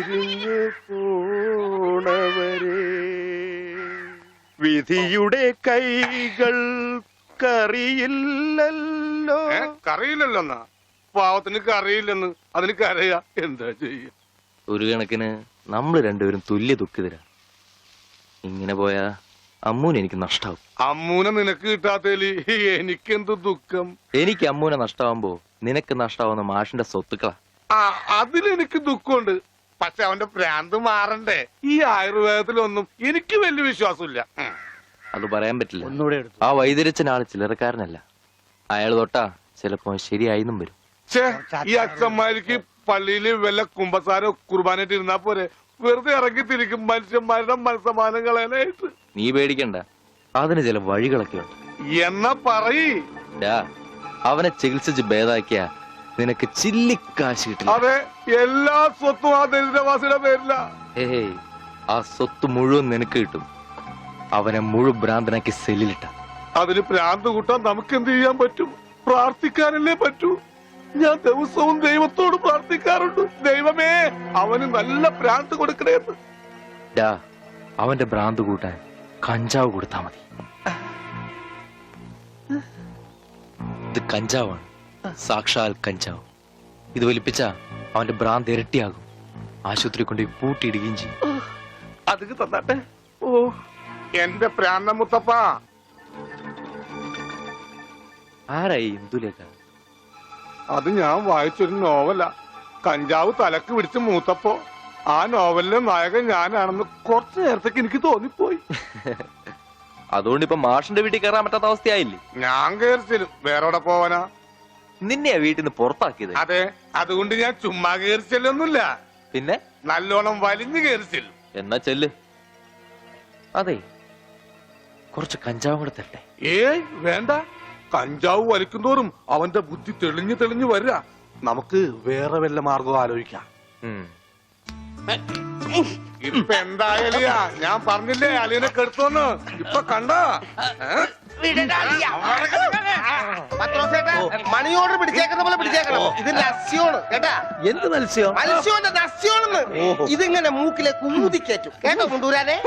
പിരിഞ്ഞു പോണവരെ വിധിയുടെ കൈകൾ കറിയില്ലല്ലോ. കറിയില്ലല്ലോന്നാ പാവത്തിന് കറിയില്ലെന്ന് അതിന് കരയാ എന്താ ചെയ്യ. ഒരു കണക്കിന് നമ്മൾ രണ്ടുപേരും തുല്യ ദുഃഖിതരാ. ഇങ്ങനെ പോയാ അമ്മൂന് എനിക്ക് നഷ്ടാവും. അമ്മൂനെ നിനക്ക് കിട്ടാത്തേല് എനിക്കെന്ത് ദുഃഖം. എനിക്ക് അമ്മൂനെ നഷ്ടാവുമ്പോ നിനക്ക് നഷ്ടാവുന്ന മാഷിന്റെ സ്വത്തുക്കളാ. അതിലെനിക്ക് ദുഃഖമുണ്ട്. പക്ഷെ അവന്റെ ഭ്രാന്ത് മാറണ്ടേ. ഈ ആയുർവേദത്തിലൊന്നും എനിക്ക് വലിയ വിശ്വാസമില്ല. അത് പറയാൻ പറ്റില്ല. ആ വൈദ്യരച്ചൻ ആള് ചില്ലറക്കാരനല്ല. അയാൾ തൊട്ടാ ചിലപ്പോ ശരിയായിന്നും വരും. ഈ അച്ഛന്മാർക്ക് പള്ളിയില് വല്ല കുമ്പസാരോ കുർബാനായിട്ട് ഇരുന്നാ പോരെ. വെറുതെ ഇറങ്ങി തിരിക്കും മനുഷ്യന്മാരുടെ മനസ്സമാനം കളയാനായിട്ട്. നീ പേടിക്കണ്ട, അതിന് ചില വഴികളൊക്കെ ഉണ്ട്. എന്നാ പറയ്. അവനെ ചികിത്സിച്ച് ഭേദാക്കിയ നിനക്ക് ചില്ലിക്കാശ് കിട്ടില്ല. അതെ, എല്ലാ സ്വത്തും ആ ദരിദ്രവാസിയുടെ പേരില്ല. ഏയ്, ആ സ്വത്ത് മുഴുവൻ നിനക്ക് കിട്ടും. അവനെ മുഴുവൻ ഭ്രാന്തനാക്കി സെല്ലിലിട്ട. അതിന് ഭ്രാന്ത് കൂട്ടാൻ നമുക്ക് എന്ത് ചെയ്യാൻ പറ്റും? പ്രാർത്ഥിക്കാനല്ലേ പറ്റൂ. ഞാൻ ദിവസവും ദൈവത്തോട് പ്രാർത്ഥിക്കാറുണ്ട്, ദൈവമേ അവന് നല്ല ഭ്രാന്ത് കൊടുക്കണേന്ന്. അവന്റെ ഭ്രാന്ത് കൂട്ടാൻ കഞ്ചാവ് കൊടുത്താ മതി. ഇത് കഞ്ചാവാണ്, സാക്ഷാൽ കഞ്ചാവ്. ഇത് വലിപ്പിച്ച അവന്റെ ഭ്രാന്ത് ഇരട്ടിയാകും. ആശുപത്രി കൊണ്ട് പൂട്ടിയിടുകയും ചെയ്യും. അത് തന്നാട്ടെ. ഓ എന്റെ പ്രാന്ത മുത്തപ്പ. ആരായി ഇന്ദുലേഖ? അത് ഞാൻ വായിച്ചൊരു നോവല. കഞ്ചാവ് തലക്ക് പിടിച്ച് മൂത്തപ്പോ ആ നോവലിലെ നായകൻ ഞാനാണെന്ന് കുറച്ചു നേരത്തേക്ക് എനിക്ക് തോന്നിപ്പോയി. അതുകൊണ്ട് ഇപ്പൊ മാഷിന്റെ വീട്ടിൽ കയറാൻ പറ്റാത്ത അവസ്ഥയായില്ലേ? ഞാൻ കയറിച്ചിലും വേറെ പോവാനാ? നിന്നെയാ വീട്ടിൽ നിന്ന് പുറത്താക്കിയത്. അതെ, അതുകൊണ്ട് ഞാൻ ചുമ്മാ കയറിച്ചല്ലൊന്നുമില്ല, പിന്നെ നല്ലോണം വലിഞ്ഞു കയറിച്ചില്ല. എന്നാ ചെല്ല്. അതെ, കുറച്ച് കഞ്ചാവ് കൂടെ തരട്ടെ. ഏയ് വേണ്ട, കഞ്ചാവ് വലിക്കുന്തോറും അവന്റെ ബുദ്ധി തെളിഞ്ഞു തെളിഞ്ഞു വരിക. നമുക്ക് വേറെ വല്ല മാർഗം ആലോചിക്കാം. ഇപ്പൊ എന്തായാലും ഞാൻ പറഞ്ഞില്ലേ അലിയനെ കെടുത്തോന്ന്. ഇപ്പൊ കണ്ട മണി ഓർഡർ പിടിച്ചേക്കുന്ന പോലെ പിടിച്ചേക്കണം. ഇത് നസ്യോണ് കേട്ടാ. എന്ത് മത്സ്യം? മത്സ്യോന്റെ നസ്യോണെന്ന്. ഇതിങ്ങനെ മൂക്കിലേക്ക് ഊതിക്കേറ്റും കേട്ടോ മുണ്ടൂരാനെ.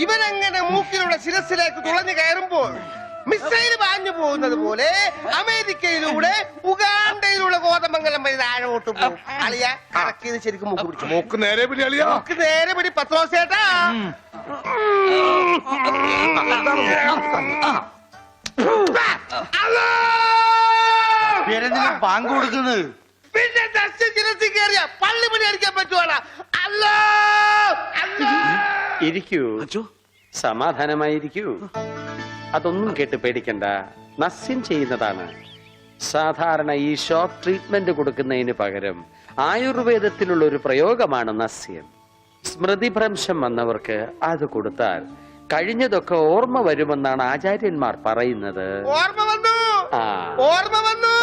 ഇവനങ്ങനെ മൂക്കിലൂടെ ശിരസിലേക്ക് തുളഞ്ഞു കയറുമ്പോൾ മിസൈൽ പാഞ്ഞു പോകുന്നത് പോലെ അമേരിക്കയിലൂടെ ഉഗാണ്ടയിലൂടെ കോതമംഗലം വഴി താഴോട്ട് പോകും. അളിയ കറക്കിയത് ശരിക്കും മൂക്ക് പിടിച്ചു. മൂക്ക് നേരെ പിടി അളിയ, മൂക്ക് നേരെ പിടി പത്രോസേട്ടാ. ബാങ്ക് കൊടുക്കുന്നത് പിന്നെ ശിരസി കയറിയ പള്ളി പണി അടിക്കാൻ പറ്റുവാണ്. അല്ലോ ഇരിക്കൂ, സമാധാനമായിരിക്കൂ. അതൊന്നും കേട്ട് പേടിക്കണ്ട, നസ്യം ചെയ്യുന്നതാണ്. സാധാരണ ഈ ഷോക്ക് ട്രീറ്റ്മെന്റ് കൊടുക്കുന്നതിന് പകരം ആയുർവേദത്തിലുള്ള ഒരു പ്രയോഗമാണ് നസ്യം. സ്മൃതിഭ്രംശം വന്നവർക്ക് അത് കൊടുത്താൽ കഴിഞ്ഞതൊക്കെ ഓർമ്മ വരുമെന്നാണ് ആചാര്യന്മാർ പറയുന്നത്. ഓർമ്മ വന്നു, ഓർമ്മ വന്നു.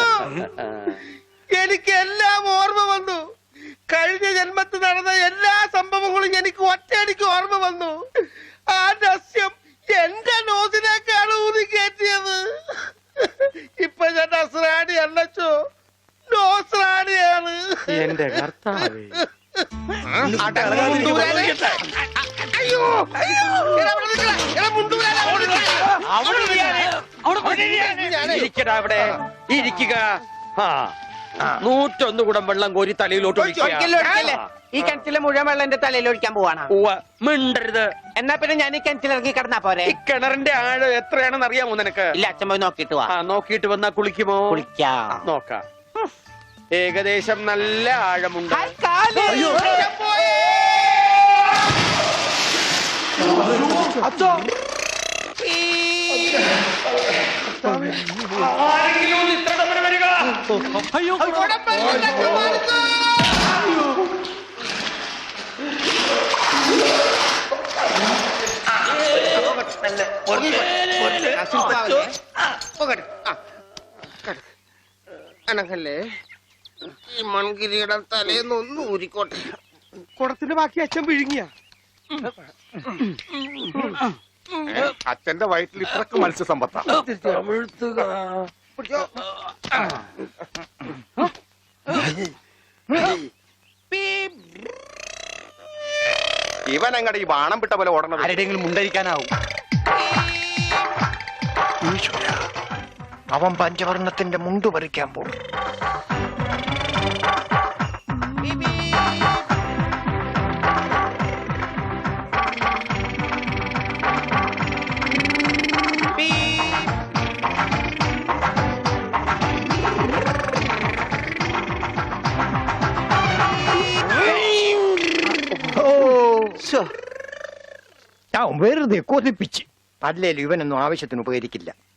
എനിക്ക് എല്ലാം ഓർമ്മ വന്നു. കഴിഞ്ഞ ജന്മത്തിൽ നടന്ന എല്ലാ സംഭവങ്ങളും എനിക്ക് ഒറ്റയടിക്ക് ഓർമ്മ വന്നു. ആ നസ്യം എന്റെ നോസിലേക്കാണ് ഊതി കയറ്റിയത്. ഇപ്പൊ ഞാൻ നസ്രാണി അല്ലച്ചോ, നോസ്രാണിയാണ്. എന്റെ കർത്താവേ. അയ്യോ അവിടെ ഇരിക്കുക. 101 കുടം വെള്ളം കോരി തലയിലോട്ട് ഈ കിണറ്റിലെ മുഴുവൻ വെള്ളം എന്റെ തലയിൽ ഒഴിക്കാൻ പോവാണ്. മിണ്ടരുത്. എന്നാ പിന്നെ ഞാൻ ഈ കിണറ്റിലിറങ്ങി കിടന്നാ പോരെ? ഈ കിണറിന്റെ ആഴം എത്രയാണെന്ന് അറിയാമോ നിനക്ക്? ഇല്ല, അച്ഛൻ പോയി നോക്കിട്ട് വാ. നോക്കിയിട്ട് വന്നാ കുളിക്കുമോ? കുളിക്കാം. നോക്കാം. ഏകദേശം നല്ല ആഴമുണ്ട്. അനങ്ങല്ലേ, ഈ മൺകിരിയുടെ തലേന്നൊന്നും ഊരിക്കോട്ടെ. കുടത്തിന്റെ ബാക്കി അച്ഛൻ വിഴുങ്ങിയ. അച്ഛന്റെ വയറ്റിൽ ഇത്രക്ക് മത്സ്യസമ്പത്താ. ഇവൻ അങ്ങടെ ഈ ബാണം വിട്ട പോലെ ഓടണത് ആരുടെയെങ്കിലും മുണ്ടരിക്കാനാവും. അവൻ പഞ്ചവർണ്ണത്തിന്റെ മുണ്ടു പറിക്കാൻ പോകും. വെറുതെ കൊതിപ്പിച്ച്. അല്ലേലും ഇവനൊന്നും ആവശ്യത്തിന് ഉപകരിക്കില്ല.